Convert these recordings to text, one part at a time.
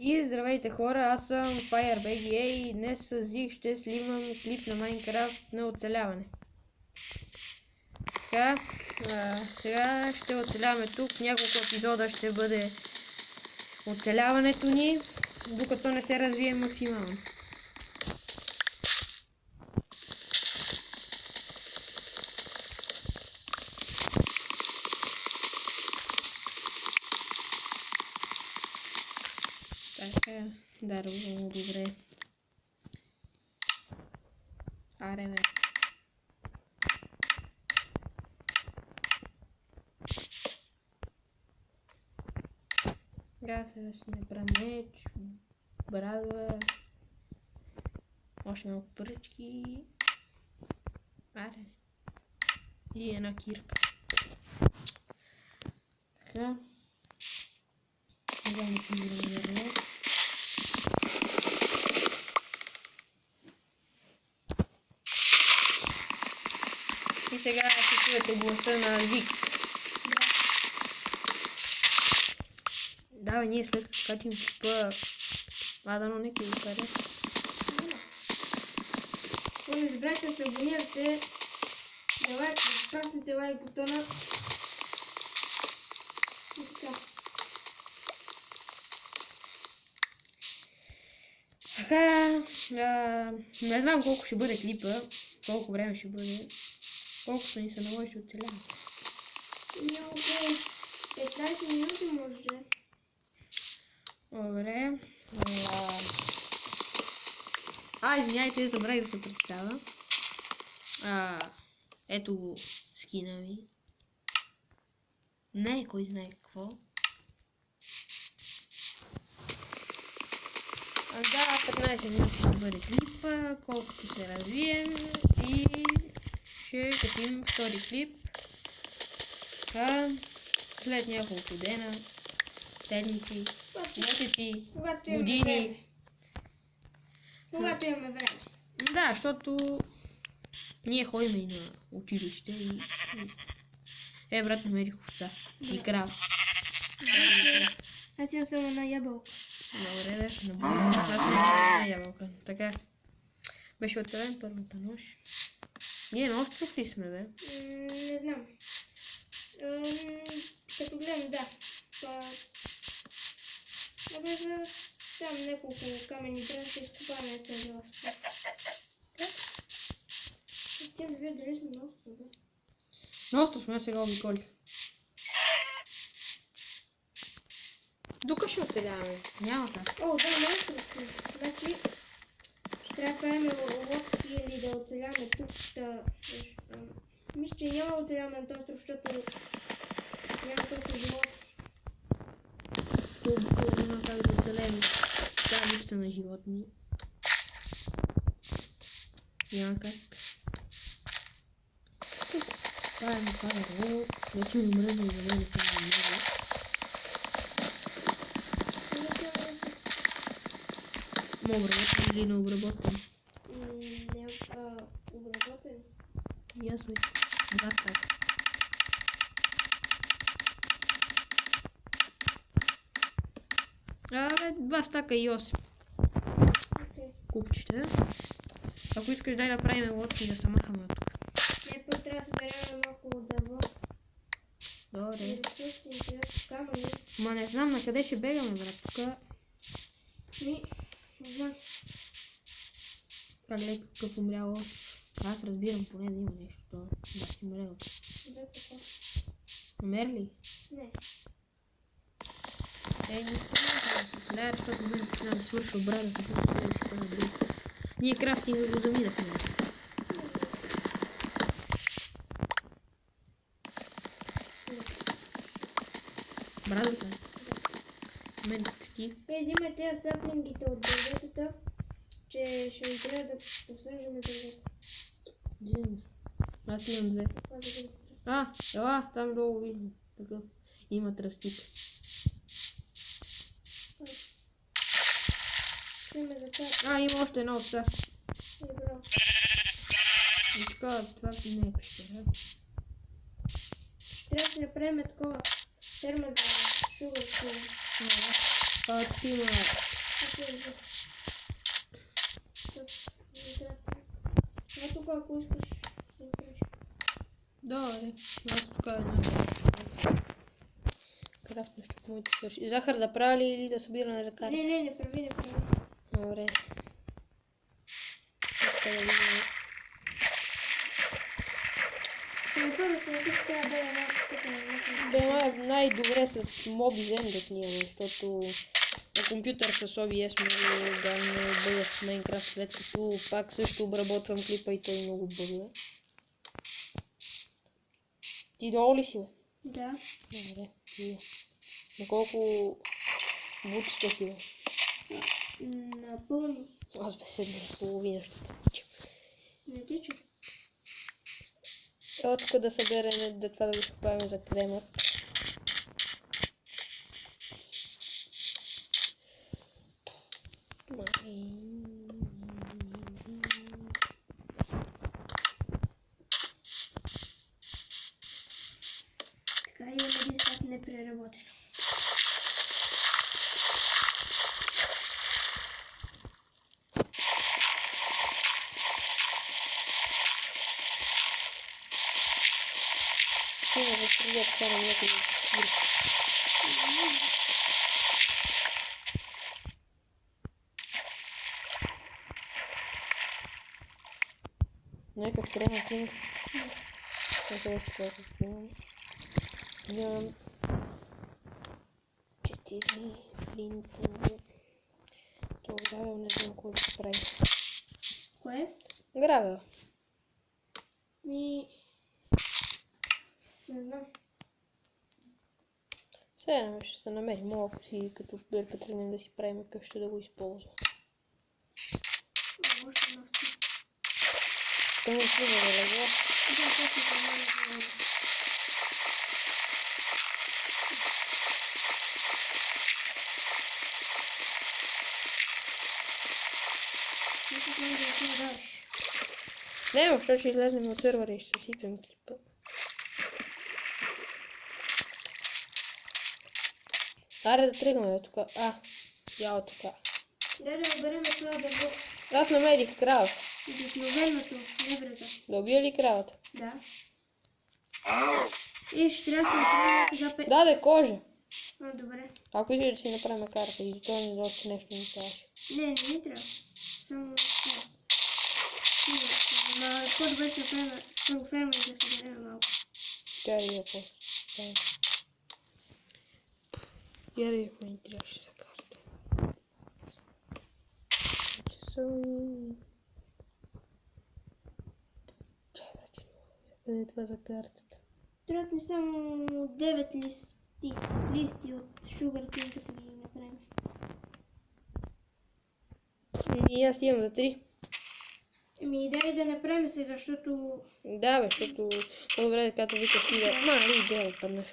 И здравейте хора, аз съм FireBGA и днес с Зиг ще снимам клип на Майнкрафт на оцеляване. Така, сега ще оцеляваме тук, няколко епизода ще бъде оцеляването ни, докато не се развие максимално. Така, дарвам добре. Аре ме. Сега си направя меч, брадва, още малко пръчки. Аре. И една кирка. Така. Сега не съм намерил. И сега ще чуете гласа на Зиг. Да, бе, ние след като качим клипа, дано некой го каре. Ако не забравяйте да се абонирате, да праснете лайк бутона. И така. Така, не знам колко ще бъде клипа, колко време ще бъде, колкото ни се наложи ще оцеляваме. Много 15 минути може. Добре. Извиняйте, забравих да се представя. Ето го скина ми. Не, кой знае какво. Да, 15 минути ще бъде клипа, колкото се развием и ще качим втори клип. След няколко дена, седмици, месеци, години. Когато имаме време. Да, защото ние ходим и на училище и... брат, намерих овца и крава. Аз имам само една ябълка. Добре, аз не ябълка. Така. Беше оцелен първата нощ. Ние на остров ли сме, бе? Не знам. Като гледам, да. Там няколко камени трябва да се изкопаваме на тези ласта. Тя да видя дали сме на остров, бе. На остров сме, сега обиколих. Тук ще оцеляваме. Няма как. О, да, на остров сме. Значи, ще трябва да правим лодки или да оцеляваме тук. Мисля, че няма да оцеляваме на този остров, защото няма толкова живот. Тук няма как да оцелеем. Това липса на животни. Няма как. Това е нападало. Вече ми мръзна и за мен се намеря. Ма обработен или не обработен? Не обработен. Ясно. Два стака. Два стака и 8. Купчета. Ако искаш дай да правим лодки да се махаме от тук. Не, път трябва да съберем малко дърво. Добре. Камъни. Ма не знам на къде ще бегаме, брат. Тук. Не знам. Как гледай какъв умрял. Аз разбирам поне да има нещо. Да си умрял. Да, какво? Умер ли? Не. Не знам, защото мен почина да свършва брадата, защото сега да си правя друг. Ние крафтинга го заминахме. Брадата? Мен почти. Взимай тези саплингите от дърветата, че ще ни трябва да посържаме дървета. Взимам. Аз имам две. Ела, там долу виждам. Такъв. Има тръстик. Има още една овца. Иска, това не е пещера. Трябва да си направим такова ферма за шугър. Ти ма. А тук ако искаш се включи. Добре, аз тук крафт нещо, моите свърши. Захар да правя ли или да събираме за карта? Не прави. Добре. Така да видим. Първото не трябва да бъде малко Бе, най-добре с MobiZen да снимаме, защото на компютър с OBS много гадно бъга в Minecraft, след като пак също обработвам клипа и той много бъга. Ти долу ли си, бе? Да. Добре, ти. На колко бутчета си, бе? Напълни. Аз бе седна половина ще те тичам. Не тичаш. Ево тук да съберем, да това да го изкопаваме за кремът. Така имаме един след непреработено. Има да стрелят това на някой друг. Някакъв кремът има. Не се още колко имам. Имам 4 флинта. Това гравел не знам кой да прави. Кое? Гравел. Не знам. Сега ще се намерим малко си, като дойде тръгнем да си правим къща да го използвам. Още на втори. Той му слиза да легла. Да, точно за мен е това. Не се знам да не си даваш. Не, въобще ще излезнем от сървъра и ще сипем клипа. Аре да тръгваме тук. Яо така. Дай да оберем това дърво. Аз намерих крава. Обикновеното, не брата. Да убия ли кравата? Да. И ще трябва да се направим сега пет. Даде кожа. Добре. Ако искаш да си направим карта и то ни още нещо ни трябваше. Не ми трябва. Само това. Ма по-добре ще направим първо ферма и да се съберем малко. Тя и я после. Яри, ако ни трябваше за карта. Часови. Чай, брати, къде е това за картата? Трябват ни само 9 листи от Sugarcane, като ги направим. И аз имам за 3. Дай да направим сега, защото... Да, бе, защото по-добре, като викаш ти да... Мали, да паднах.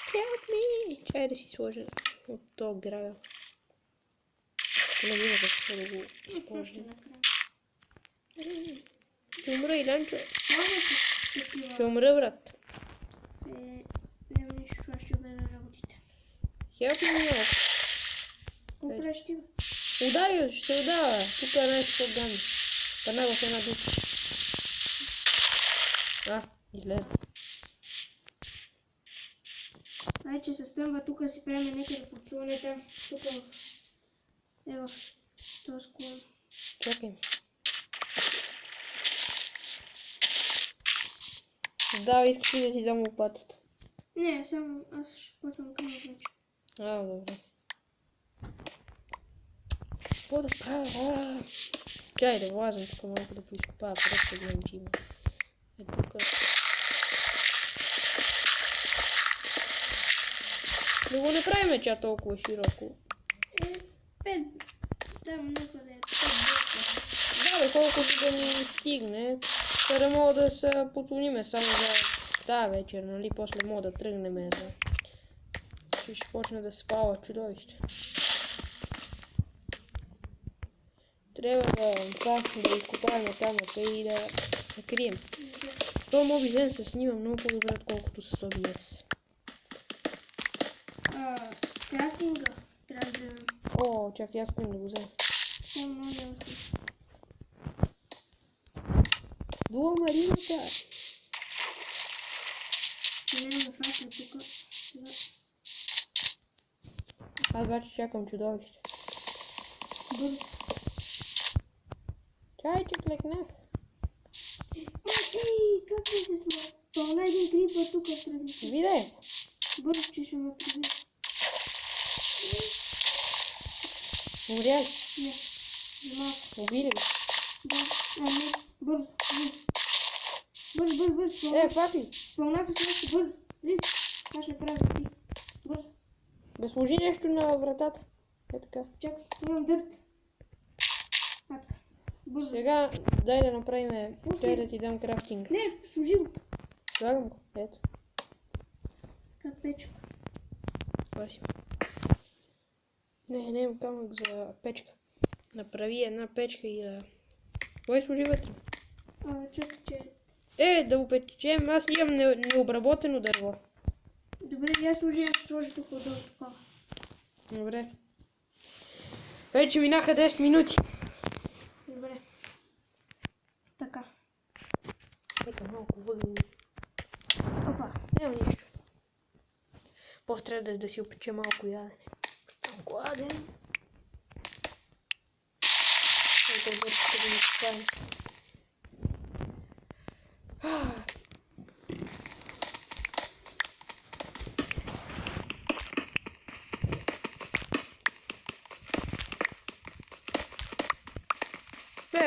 Help me! Чай да си сложа от този гравел. Не видя какво да го използвам. Ще умра, Илянчо. Ще умра, брат. Няма нищо, аз ще обеда работите. Help me малко. Какво правиш ти? Удай, ще се удава. Тук е нещо по-гадно. Паднах в една душа. Излезе. Ай, че се стъмва, тук си правим някъде под слонета. Тук е в този склон. Чакай. Да, искаш ли да ти дам лопатата? Не, само аз ще почвам към вече. Добре. Какво да правя? Чай да влазам тук малко да поизкопая, просто гледам, че има. Ето тук. Да го направим ча толкова широко. 5. Там някъде е 5 блока. Да, бе, колкото да ни стигне. За да мога да се потониме само за тази вечер, нали? После мога да тръгнем за... Ще почне да спава чудовище. Трябва да изкопаваме камъка и да се крием. То MobiZen се снима много по-добре, отколкото с OBS. крафтинга трябва да вземем. О, чакай, аз не да го взема. Само много ясно. Дула Марината! Не на факел тук. Сега. Аз обаче чакам чудовище. Бързо. Чай, че клекнах. Ей, как не се сма? Пълна един крипър тук преди. Виде! Бързо, че ще ме преди. Умря ли? Не. За малко. Убили ли? Да. Не. Бързо. Бързо. Спълна. Факли! Спълнаха се нещо. Бързо. Лиз. Аз ще правя ти. Бързо. Да сложи нещо на вратата. Е така. Чакай. Имам дърт. Така. Бързо. Сега дай да направим. Чай да ти дам крафтинг. Не, служи го. Слагам го. Ето. Как печка. Това си. Не имам камък за печка. Направи една печка и да... Кой сложи вътре? Чакай, че... Да го печем. Аз имам необработено дърво. Добре, я сложи тук отдолу така. Добре. Вече минаха 10 минути. Добре. Така. Нека малко въглени. Опа. Няма нищо. После трябва да си опече малко ядене. Съм гладен. Ето бързо да не спаем.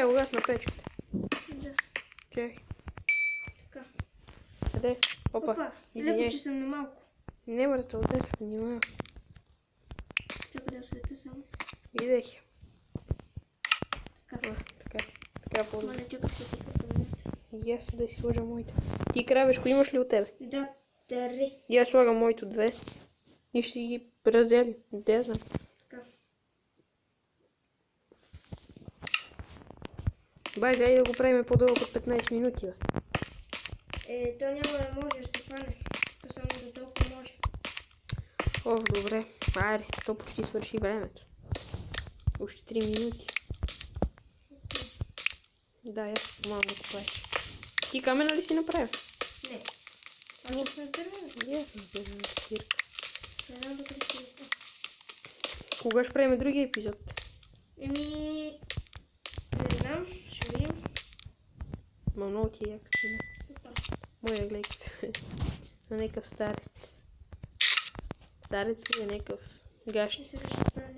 Угасна печката. Да. Чакай. Така. Къде? Опа. Извиняй. Леко, че съм на малко. Не мърда да ударя, внимавай. Чакай да осветя само. Видях. Така. Така по-добре. Моля, чакай се тук камерата. И аз да си сложа моите. Ти кравешко имаш ли от тебе? Да, 3. И аз слагам моето 2. И ще си ги раздели. Не знам. Така. Бай, дай да го правим по-дълго от 15 минути, бе. То няма да може да се хване. То само до толкова може. Добре. Айде, то почти свърши времето. Още 3 минути. Да, я малко да купаеш. Ти камена ли си направил? Не. Това ще сме дървена. Я съм дървена спирка. Не знам да къде ще. Кога ще правим другия епизод? Не знам. Ще видим. Много ти е як скина. Моя гледай. На някакъв старец. Старец ли е някакъв гаш? Сега ще правя